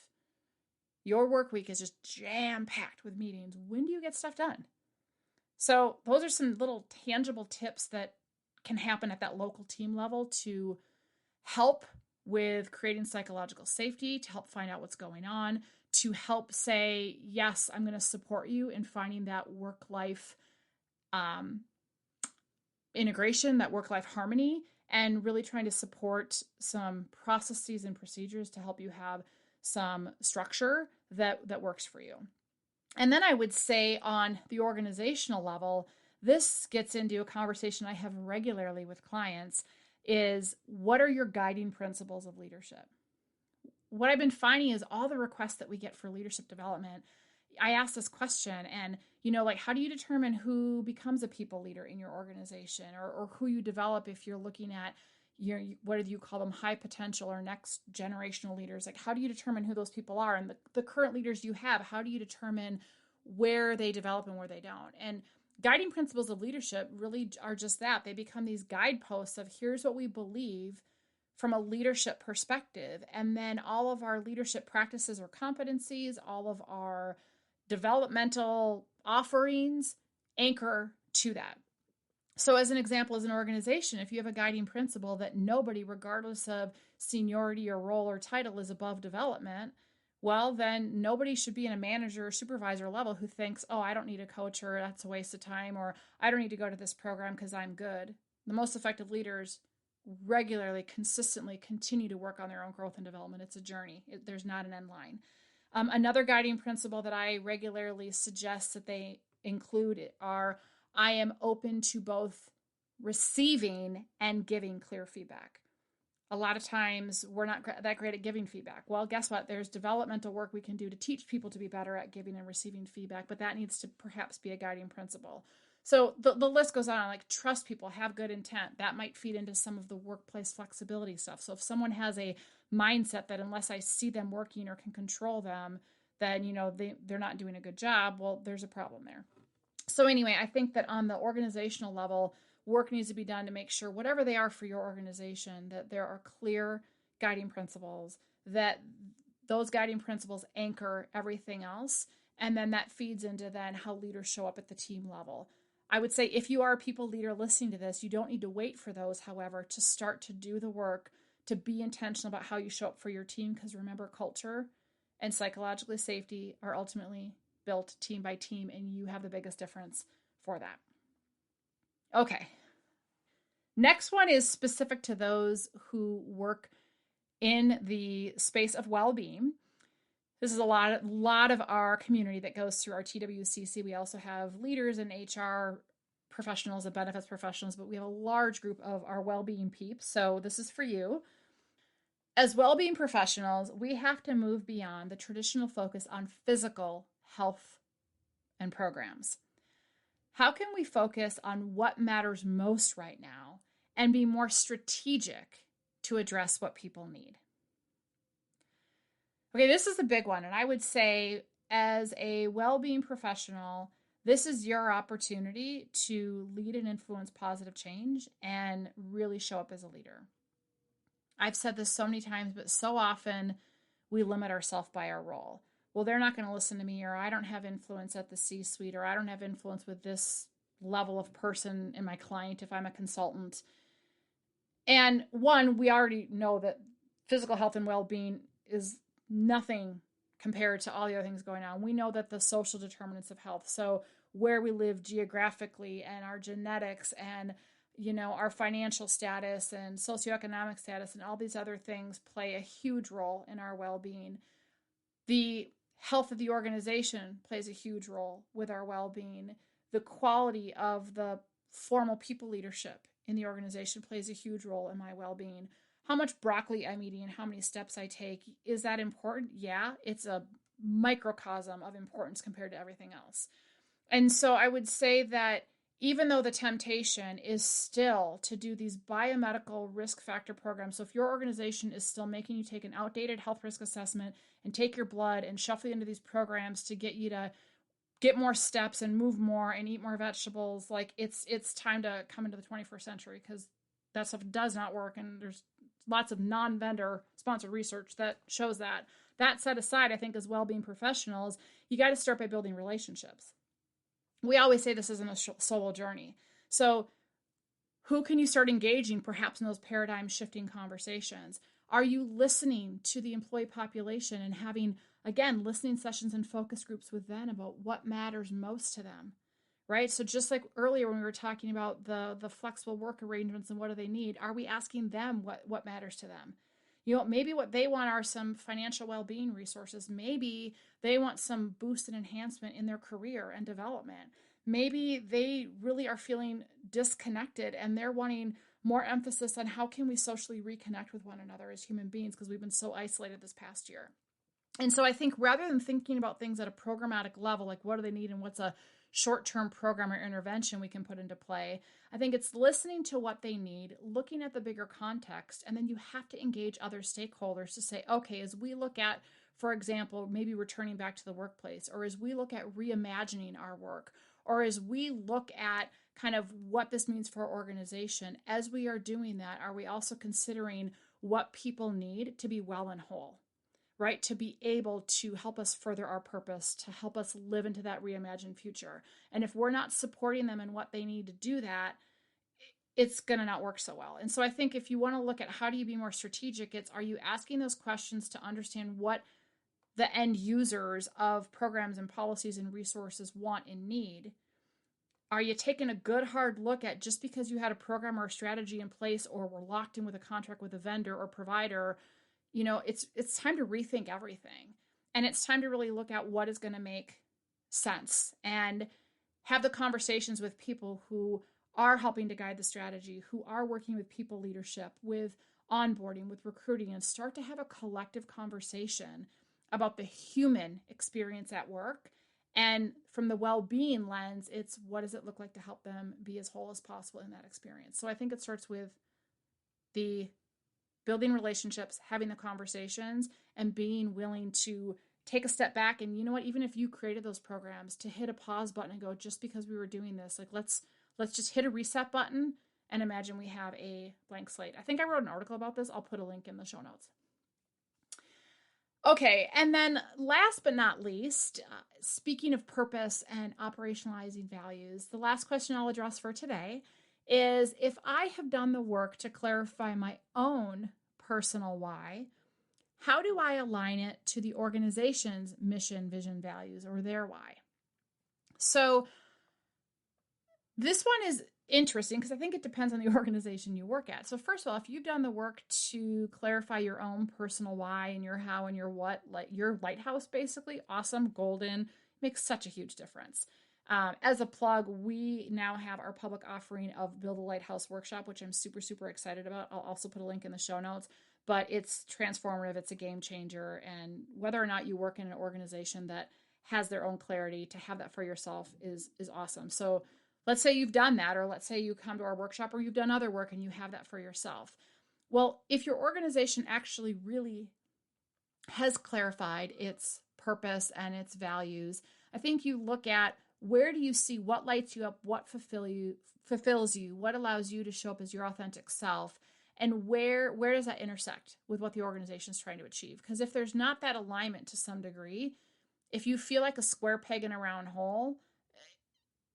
your work week is just jam-packed with meetings, when do you get stuff done? So those are some little tangible tips that can happen at that local team level to help with creating psychological safety, to help find out what's going on, to help say, yes, I'm going to support you in finding that work-life integration, that work-life harmony, and really trying to support some processes and procedures to help you have some structure that works for you. And then I would say on the organizational level, this gets into a conversation I have regularly with clients, is what are your guiding principles of leadership? What I've been finding is all the requests that we get for leadership development, I ask this question, and how do you determine who becomes a people leader in your organization, or who you develop if you're looking at what do you call them, high potential or next generational leaders? Like, how do you determine who those people are? And the current leaders you have, how do you determine where they develop and where they don't? And guiding principles of leadership really are just that. They become these guideposts of, here's what we believe from a leadership perspective. And then all of our leadership practices or competencies, all of our developmental offerings anchor to that. So as an example, as an organization, if you have a guiding principle that nobody, regardless of seniority or role or title, is above development, well, then nobody should be in a manager or supervisor level who thinks, oh, I don't need a coach, or that's a waste of time, or I don't need to go to this program because I'm good. The most effective leaders regularly, consistently continue to work on their own growth and development. It's a journey. There's not an end line. Another guiding principle that I regularly suggest that they include are, I am open to both receiving and giving clear feedback. A lot of times we're not that great at giving feedback. Well, guess what? There's developmental work we can do to teach people to be better at giving and receiving feedback, but that needs to perhaps be a guiding principle. So the list goes on, like trust people, have good intent. That might feed into some of the workplace flexibility stuff. So if someone has a mindset that unless I see them working or can control them, then they're not doing a good job, well, there's a problem there. So anyway, I think that on the organizational level, work needs to be done to make sure whatever they are for your organization, that there are clear guiding principles, that those guiding principles anchor everything else. And then that feeds into then how leaders show up at the team level. I would say if you are a people leader listening to this, you don't need to wait for those, however, to start to do the work, to be intentional about how you show up for your team. Because remember, culture and psychological safety are ultimately built team by team, and you have the biggest difference for that. Okay. Next one is specific to those who work in the space of well-being. This is a lot of our community that goes through our TWCC. We also have leaders and HR professionals and benefits professionals, but we have a large group of our well-being peeps. So this is for you. As well-being professionals, we have to move beyond the traditional focus on physical health and programs. How can we focus on what matters most right now and be more strategic to address what people need? Okay, this is a big one. And I would say, as a well-being professional, this is your opportunity to lead and influence positive change and really show up as a leader. I've said this so many times, but so often we limit ourselves by our role. Well, they're not going to listen to me, or I don't have influence at the C-suite, or I don't have influence with this level of person in my client if I'm a consultant. And one, we already know that physical health and well-being is nothing compared to all the other things going on. We know that the social determinants of health, so where we live geographically and our genetics and our financial status and socioeconomic status and all these other things play a huge role in our well-being. The health of the organization plays a huge role with our well-being. The quality of the formal people leadership in the organization plays a huge role in my well-being. How much broccoli I'm eating and how many steps I take, is that important? Yeah, it's a microcosm of importance compared to everything else. And so I would say that even though the temptation is still to do these biomedical risk factor programs, so if your organization is still making you take an outdated health risk assessment and take your blood and shuffle you into these programs to get you to get more steps and move more and eat more vegetables, like it's time to come into the 21st century, because that stuff does not work, and there's lots of non-vendor sponsored research that shows that. That set aside, I think as well-being professionals, you got to start by building relationships. We always say this isn't a solo journey. So who can you start engaging perhaps in those paradigm shifting conversations? Are you listening to the employee population and having, again, listening sessions and focus groups with them about what matters most to them, right? So just like earlier when we were talking about the flexible work arrangements and what do they need, are we asking them what matters to them? Maybe what they want are some financial well-being resources. Maybe they want some boost and enhancement in their career and development. Maybe they really are feeling disconnected and they're wanting more emphasis on how can we socially reconnect with one another as human beings, because we've been so isolated this past year. And so I think rather than thinking about things at a programmatic level, like what do they need and what's a short-term program or intervention we can put into play, I think it's listening to what they need, looking at the bigger context, and then you have to engage other stakeholders to say, okay, as we look at, for example, maybe returning back to the workplace, or as we look at reimagining our work, or as we look at kind of what this means for our organization, as we are doing that, are we also considering what people need to be well and whole? Right? To be able to help us further our purpose, to help us live into that reimagined future. And if we're not supporting them in what they need to do that, it's going to not work so well. And so I think if you want to look at how do you be more strategic, it's, are you asking those questions to understand what the end users of programs and policies and resources want and need? Are you taking a good hard look at, just because you had a program or a strategy in place or were locked in with a contract with a vendor or provider, it's time to rethink everything. And it's time to really look at what is going to make sense and have the conversations with people who are helping to guide the strategy, who are working with people leadership, with onboarding, with recruiting, and start to have a collective conversation about the human experience at work. And from the well-being lens, it's what does it look like to help them be as whole as possible in that experience? So I think it starts with the building relationships, having the conversations, and being willing to take a step back. And you know what, even if you created those programs, to hit a pause button and go, just because we were doing this, like let's just hit a reset button and imagine we have a blank slate. I think I wrote an article about this. I'll put a link in the show notes. Okay, and then last but not least, speaking of purpose and operationalizing values, the last question I'll address for today is, if I have done the work to clarify my own personal why, how do I align it to the organization's mission, vision, values, or their why? So this one is interesting because I think it depends on the organization you work at. So first of all, if you've done the work to clarify your own personal why and your how and your what, like your lighthouse, basically, awesome, golden, makes such a huge difference. As a plug, we now have our public offering of Build a Lighthouse workshop, which I'm super, super excited about. I'll also put a link in the show notes, but it's transformative. It's a game changer. And whether or not you work in an organization that has their own clarity, to have that for yourself is awesome. So let's say you've done that, or let's say you come to our workshop or you've done other work and you have that for yourself. Well, if your organization actually really has clarified its purpose and its values, I think you look at, where do you see what lights you up, what fulfills you, what allows you to show up as your authentic self, and where does that intersect with what the organization is trying to achieve? Because if there's not that alignment to some degree, if you feel like a square peg in a round hole,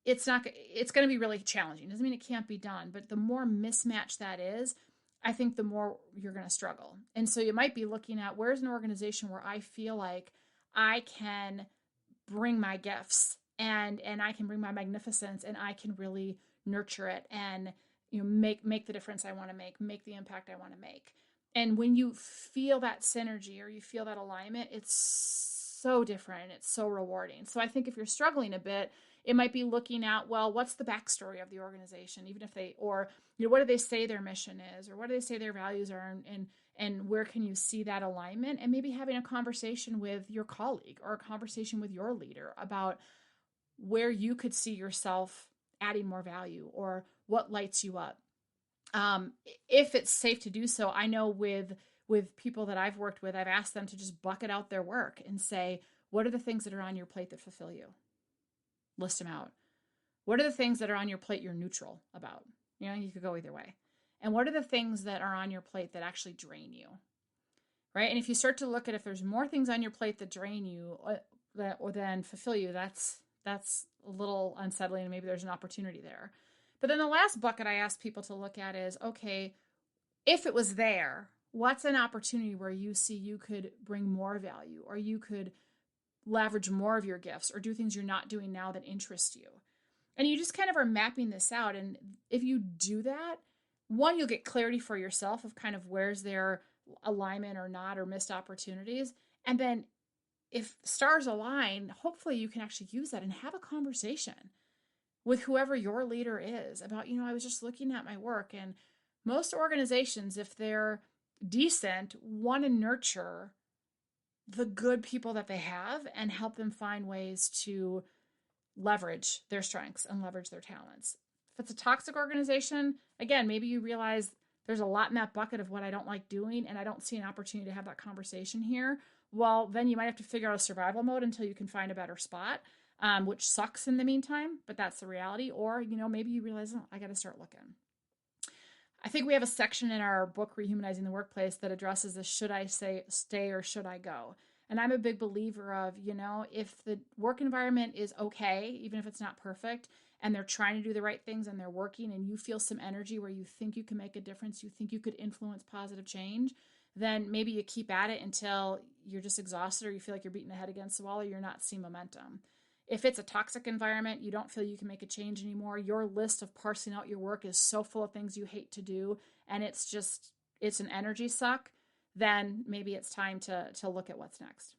it's going to be really challenging. Doesn't mean it can't be done, but the more mismatch that is, I think the more you're going to struggle. And so you might be looking at, where's an organization where I feel like I can bring my gifts and I can bring my magnificence and I can really nurture it and make the difference I want to make the impact I want to make. And when you feel that synergy or you feel that alignment, it's so different and it's so rewarding. So I think if you're struggling a bit, it might be looking at, well, what's the backstory of the organization, even if what do they say their mission is, or what do they say their values are, and where can you see that alignment? And maybe having a conversation with your colleague or a conversation with your leader about where you could see yourself adding more value or what lights you up. If it's safe to do so, I know with people that I've worked with, I've asked them to just bucket out their work and say, what are the things that are on your plate that fulfill you? List them out. What are the things that are on your plate you're neutral about? You could go either way. And what are the things that are on your plate that actually drain you? Right? And if you start to look at, if there's more things on your plate that drain you or then fulfill you, that's a little unsettling, and maybe there's an opportunity there. But then the last bucket I ask people to look at is, okay, if it was there, what's an opportunity where you see you could bring more value, or you could leverage more of your gifts, or do things you're not doing now that interest you? And you just kind of are mapping this out. And if you do that, one, you'll get clarity for yourself of kind of where's their alignment or not, or missed opportunities. And then if stars align, hopefully you can actually use that and have a conversation with whoever your leader is about, I was just looking at my work, and most organizations, if they're decent, want to nurture the good people that they have and help them find ways to leverage their strengths and leverage their talents. If it's a toxic organization, again, maybe you realize there's a lot in that bucket of what I don't like doing, and I don't see an opportunity to have that conversation here. Well, then you might have to figure out a survival mode until you can find a better spot, which sucks in the meantime, but that's the reality. Or, maybe you realize, I got to start looking. I think we have a section in our book, Rehumanizing the Workplace, that addresses the should I stay or should I go? And I'm a big believer of, if the work environment is okay, even if it's not perfect, and they're trying to do the right things and they're working, and you feel some energy where you think you can make a difference, you think you could influence positive change, then maybe you keep at it until you're just exhausted, or you feel like you're beating the head against the wall, or you're not seeing momentum. If it's a toxic environment, you don't feel you can make a change anymore, your list of parsing out your work is so full of things you hate to do, and it's an energy suck, then maybe it's time to look at what's next.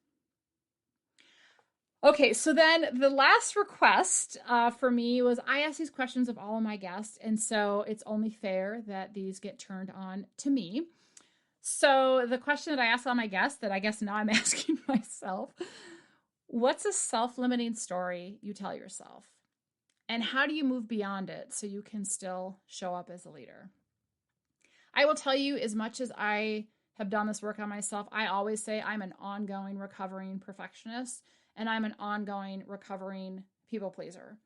Okay, so then the last request for me was, I ask these questions of all of my guests, and so it's only fair that these get turned on to me. So the question that I ask all my guests, that I guess now I'm asking myself, what's a self-limiting story you tell yourself? And how do you move beyond it so you can still show up as a leader? I will tell you, as much as I have done this work on myself, I always say I'm an ongoing recovering perfectionist, and I'm an ongoing recovering people pleaser.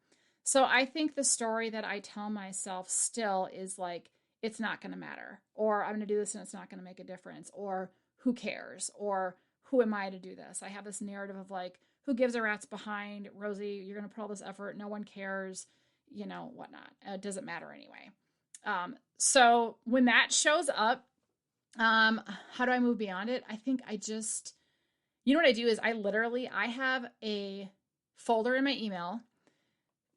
So I think the story that I tell myself still is like, it's not going to matter, or I'm going to do this and it's not going to make a difference, or who cares, or who am I to do this? I have this narrative of like, who gives a rat's behind, Rosie, you're going to put all this effort, no one cares, whatnot. It doesn't matter anyway. So when that shows up, How do I move beyond it? I think you know what I do is I have a folder in my email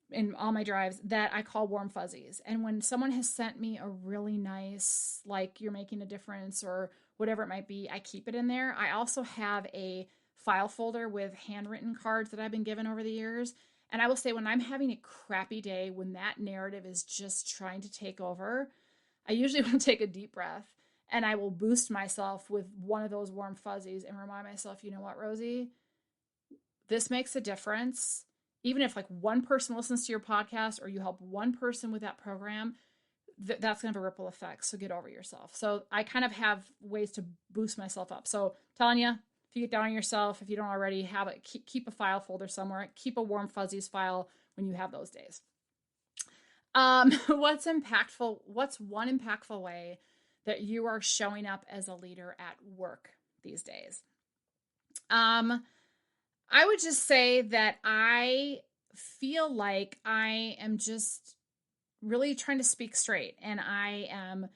in all my drives that I call warm fuzzies. And when someone has sent me a really nice, like you're making a difference or whatever it might be, I keep it in there. I also have a file folder with handwritten cards that I've been given over the years. And I will say when I'm having a crappy day, when that narrative is just trying to take over, I usually will take a deep breath and I will boost myself with one of those warm fuzzies and remind myself, you know what, Rosie, this makes a difference. Even if like one person listens to your podcast or you help one person with that program, that's going to have a ripple effect. So get over yourself. So I kind of have ways to boost myself up. So telling you, if you get down on yourself, if you don't already have it, keep a file folder somewhere, keep a warm fuzzies file when you have those days. What's impactful? What's one impactful way that you are showing up as a leader at work these days? I would just say that I feel like I am just really trying to speak straight and I am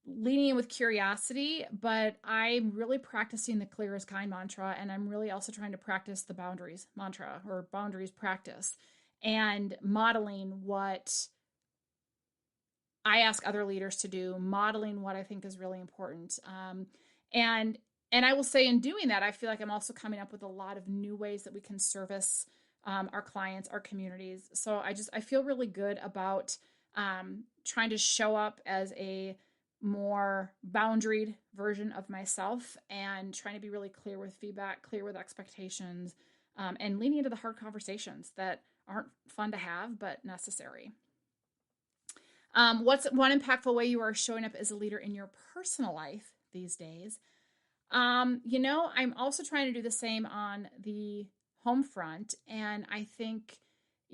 leaning in with curiosity, but I'm really practicing the clear is kind mantra. And I'm really also trying to practice the boundaries mantra or boundaries practice and modeling what I ask other leaders to do, modeling what I think is really important. And I will say in doing that, I feel like I'm also coming up with a lot of new ways that we can service our clients, our communities. So I feel really good about trying to show up as a more boundaried version of myself and trying to be really clear with feedback, clear with expectations, and leaning into the hard conversations that aren't fun to have, but necessary. What's one impactful way you are showing up as a leader in your personal life these days? I'm also trying to do the same on the home front. And I think,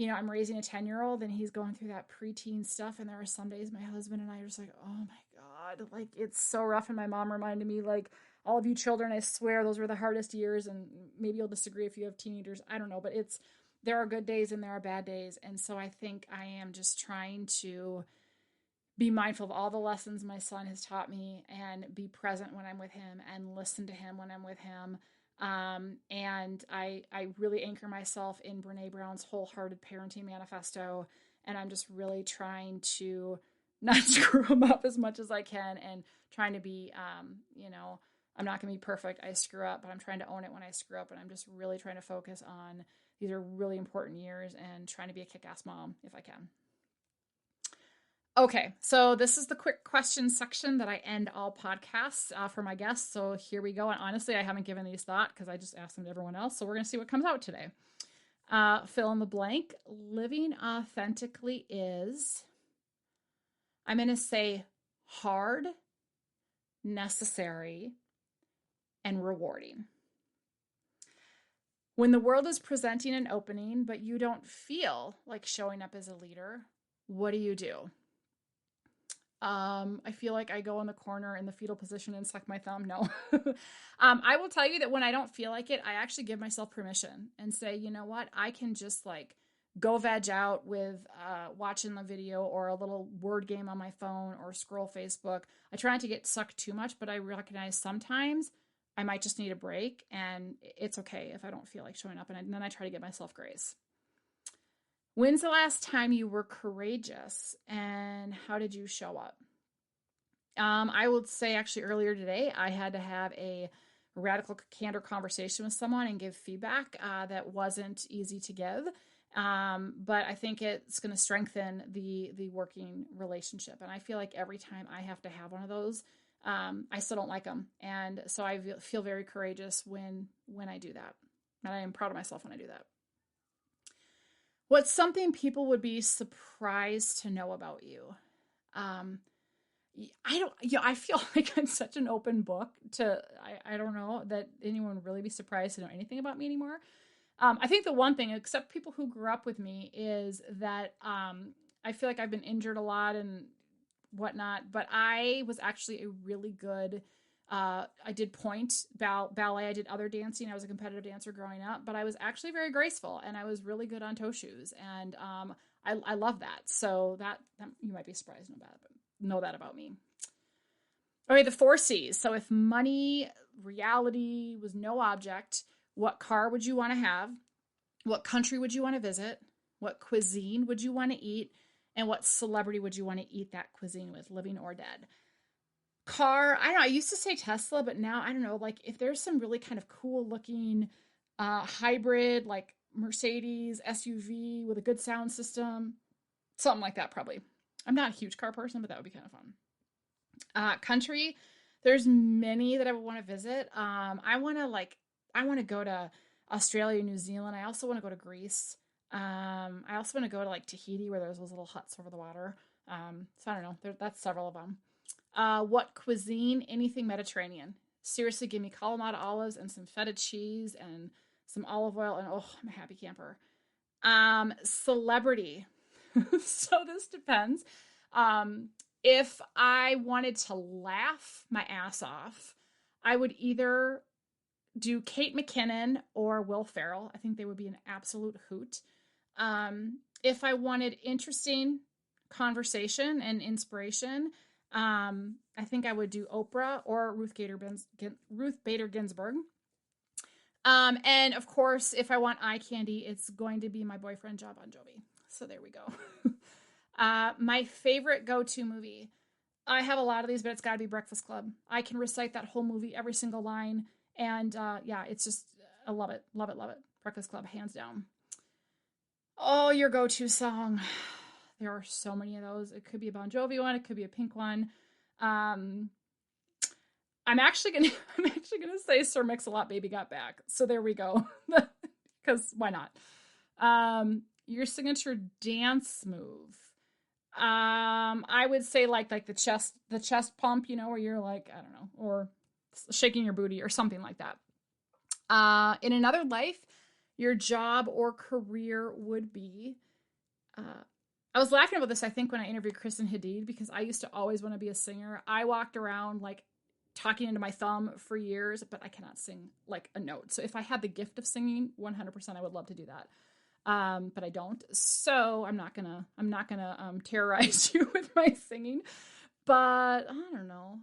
I'm raising a 10-year-old and he's going through that preteen stuff. And there are some days my husband and I are just like, oh my God, like it's so rough. And my mom reminded me, like, all of you children, I swear those were the hardest years. And maybe you'll disagree if you have teenagers. I don't know, but there are good days and there are bad days. And so I think I am just trying to be mindful of all the lessons my son has taught me and be present when I'm with him and listen to him when I'm with him. And I really anchor myself in Brene Brown's Wholehearted Parenting Manifesto. And I'm just really trying to not screw him up as much as I can and trying to be, I'm not going to be perfect. I screw up, but I'm trying to own it when I screw up. And I'm just really trying to focus on these are really important years and trying to be a kick-ass mom if I can. Okay, so this is the quick question section that I end all podcasts for my guests. So here we go. And honestly, I haven't given these thought because I just asked them to everyone else. So we're going to see what comes out today. Fill in the blank. Living authentically is, I'm going to say hard, necessary, and rewarding. When the world is presenting an opening, but you don't feel like showing up as a leader, what do? I feel like I go in the corner in the fetal position and suck my thumb. No. I will tell you that when I don't feel like it, I actually give myself permission and say, you know what? I can just like go veg out with watching the video or a little word game on my phone or scroll Facebook. I try not to get sucked too much, but I recognize sometimes I might just need a break and it's okay if I don't feel like showing up. And then I try to give myself grace. When's the last time you were courageous and how did you show up? I would say actually earlier today, I had to have a radical candor conversation with someone and give feedback that wasn't easy to give. But I think it's going to strengthen the working relationship. And I feel like every time I have to have one of those, I still don't like them. And so I feel very courageous when I do that. And I am proud of myself when I do that. What's something people would be surprised to know about you? I feel like I'm such an open book I don't know that anyone would really be surprised to know anything about me anymore. I think the one thing, except people who grew up with me, is that I feel like I've been injured a lot and whatnot, but I was actually a really good I did point ballet. I did other dancing. I was a competitive dancer growing up, but I was actually very graceful and I was really good on toe shoes. And I love that. So that you might be surprised to know that about me. Okay, the 4 C's. So if money, reality was no object, what car would you want to have? What country would you want to visit? What cuisine would you want to eat? And what celebrity would you want to eat that cuisine with, living or dead? Car, I don't know. I used to say Tesla, but now I don't know. Like if there's some really kind of cool looking hybrid, like Mercedes SUV with a good sound system, something like that, probably. I'm not a huge car person, but that would be kind of fun. Country, there's many that I would want to visit. I want to go to Australia, New Zealand. I also want to go to Greece. I also want to go to like Tahiti, where there's those little huts over the water. So I don't know. That's several of them. What cuisine? Anything Mediterranean. Seriously, give me Kalamata olives and some feta cheese and some olive oil, and oh, I'm a happy camper. Celebrity. So this depends. If I wanted to laugh my ass off, I would either do Kate McKinnon or Will Ferrell. I think they would be an absolute hoot. If I wanted interesting conversation and inspiration, I think I would do Oprah or Ruth Bader Ginsburg. And of course, if I want eye candy, it's going to be my boyfriend, John Bon Jovi. So there we go. My favorite go-to movie. I have a lot of these, but it's got to be Breakfast Club. I can recite that whole movie, every single line. And yeah, it's just, I love it. Love it, love it. Breakfast Club, hands down. Oh, your go-to song. There are so many of those. It could be a Bon Jovi one. It could be a Pink one. I'm actually gonna say Sir Mix-a-Lot, Baby Got Back. So there we go. Because why not? Your signature dance move. I would say like the chest pump, where you're like, I don't know, or shaking your booty or something like that. In another life, your job or career would be, I was laughing about this, I think, when I interviewed Kristen Hadid, because I used to always want to be a singer. I walked around like talking into my thumb for years, but I cannot sing like a note. So if I had the gift of singing, 100% I would love to do that. But I don't. So I'm not gonna terrorize you with my singing. But I don't know.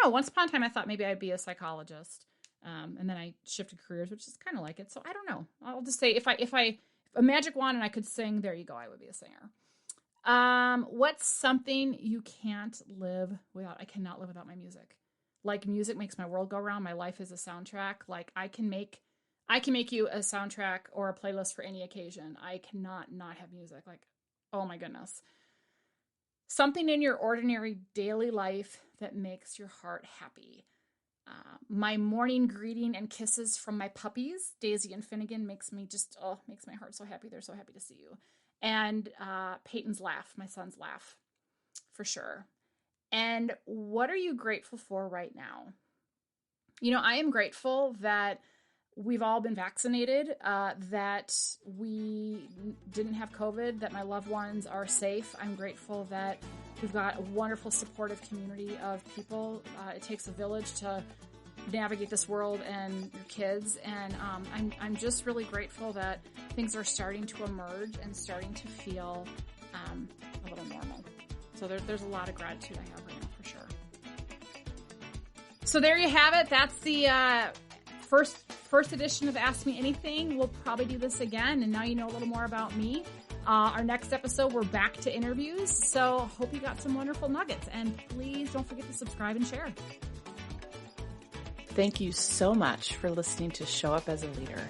Once upon a time, I thought maybe I'd be a psychologist. And then I shifted careers, which is kind of like it. So I don't know. I'll just say if a magic wand and I could sing, there you go, I would be a singer. What's something you can't live without? I cannot live without my music. Like, music makes my world go round. My life is a soundtrack. Like, I can make you a soundtrack or a playlist for any occasion. I cannot not have music. Like, oh my goodness. Something in your ordinary daily life that makes your heart happy. My morning greeting and kisses from my puppies, Daisy and Finnegan, makes my heart so happy. They're so happy to see you. And Peyton's laugh, my son's laugh, for sure. And what are you grateful for right now? I am grateful that we've all been vaccinated, that we didn't have COVID, that my loved ones are safe. I'm grateful that we've got a wonderful supportive community of people. It takes a village to navigate this world and your kids. And I'm just really grateful that things are starting to emerge and starting to feel a little normal. So there's a lot of gratitude I have right now, for sure. So there you have it. That's the first edition of Ask Me Anything. We'll probably do this again, and now you know a little more about me. Our next episode, we're back to interviews, so hope you got some wonderful nuggets, and please don't forget to subscribe and share. Thank you so much for listening to Show Up as a Leader.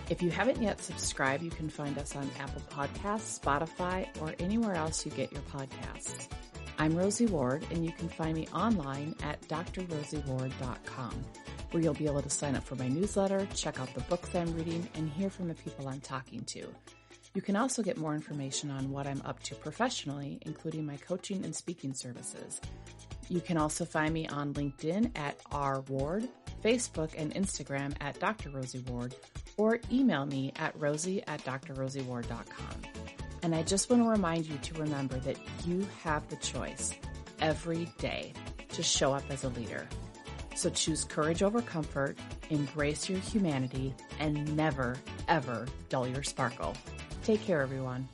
If you haven't yet subscribed, you can find us on Apple Podcasts, Spotify, or anywhere else you get your podcasts. I'm Rosie Ward, and you can find me online at drrosieward.com, where you'll be able to sign up for my newsletter, check out the books I'm reading, and hear from the people I'm talking to. You can also get more information on what I'm up to professionally, including my coaching and speaking services. You can also find me on LinkedIn at rward, Facebook and Instagram at Dr. Rosie Ward, or email me at rosie@drrosieward.com. And I just want to remind you to remember that you have the choice every day to show up as a leader. So choose courage over comfort, embrace your humanity, and never, ever dull your sparkle. Take care, everyone.